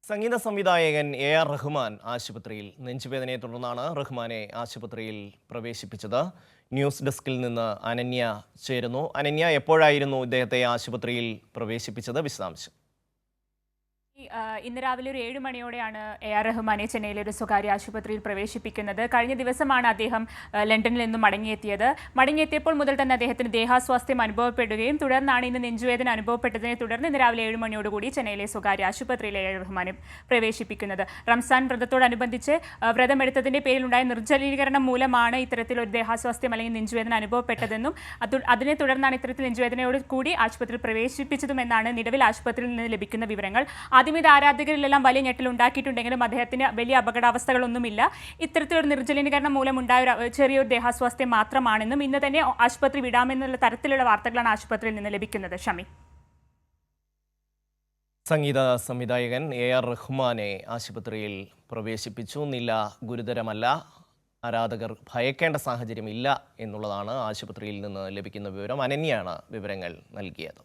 സംഗീത സംവിധായകൻ എ.ആർ. റഹ്മാൻ ആശുപത്രിയിൽ. നെഞ്ചുവേദനയെ തുടർന്നാണ് റഹ്മാനെ ആശുപത്രിയിൽ പ്രവേശിപ്പിച്ചത്. ന്യൂസ് ഡെസ്കിൽ നിന്ന് അനന്യ ചേരുന്നു. അനന്യ, എപ്പോഴായിരുന്നു ഇദ്ദേഹത്തെ ആശുപത്രിയിൽ പ്രവേശിപ്പിച്ചത്? വിശദാംശം. ഇന്ന് രാവിലെ ഒരു 7 മണിയോടെയാണ് എ.ആർ. റഹ്മാനെ ചെന്നൈയിലെ ഒരു സ്വകാര്യ ആശുപത്രിയിൽ പ്രവേശിപ്പിക്കുന്നത്. കഴിഞ്ഞ ദിവസമാണ് അദ്ദേഹം ലണ്ടനിൽ നിന്നും മടങ്ങിയെത്തിയപ്പോൾ മുതൽ തന്നെ അദ്ദേഹത്തിന് ദേഹാസ്വാസ്ഥ്യം അനുഭവപ്പെടുകയും തുടർന്നാണ് ഇന്ന് നെഞ്ചുവേദന അനുഭവപ്പെട്ടതിനെ തുടർന്ന് ഇന്ന് രാവിലെ 7 മണിയോടുകൂടി ചെന്നൈയിലെ സ്വകാര്യ ആശുപത്രിയിൽ എ.ആർ. റഹ്മാനെ പ്രവേശിപ്പിക്കുന്നത്. റംസാൻ വ്രതത്തോടനുബന്ധിച്ച് വ്രതമെടുത്തതിന്റെ പേരിലുണ്ടായ നിർജ്ജലീകരണം മൂലമാണ് ഇത്തരത്തിലൊരു ദേഹാസ്വാസ്ഥ്യം അല്ലെങ്കിൽ നെഞ്ചുവേദന അനുഭവപ്പെട്ടതെന്നും അതിനെ തുടർന്നാണ് ഇത്തരത്തിൽ നെഞ്ചുവേദനയോട് കൂടി ആശുപത്രിയിൽ പ്രവേശിപ്പിച്ചതുമെന്നാണ് നിലവിൽ ആശുപത്രിയിൽ നിന്ന് ലഭിക്കുന്ന വിവരങ്ങൾ. ആദ്യം ആരാധകരിലെല്ലാം വലിയ ഞെട്ടലുണ്ടാക്കിയിട്ടുണ്ടെങ്കിലും അദ്ദേഹത്തിന് വലിയ അപകടാവസ്ഥകളൊന്നുമില്ല. ഇത്തരത്തിലൊരു നിർജ്ജലീകരണം മൂലമുണ്ടായ ചെറിയൊരു ദേഹാസ്വാസ്ഥ്യം മാത്രമാണെന്നും ഇന്ന് തന്നെ ആശുപത്രി വിടാമെന്നുള്ള തരത്തിലുള്ള വാർത്തകളാണ് ആശുപത്രിയിൽ നിന്ന് ലഭിക്കുന്നത്. ഷമി. സംഗീത സംവിധായകൻ എ.ആർ. റഹ്മാനെ ആശുപത്രിയിൽ പ്രവേശിപ്പിച്ചു. നില ഗുരുതരമല്ല, ആരാധകർ ഭയക്കേണ്ട സാഹചര്യമില്ല എന്നുള്ളതാണ് ആശുപത്രിയിൽ നിന്ന് ലഭിക്കുന്ന വിവരം. അനന്യയാണ് വിവരങ്ങൾ നൽകിയത്.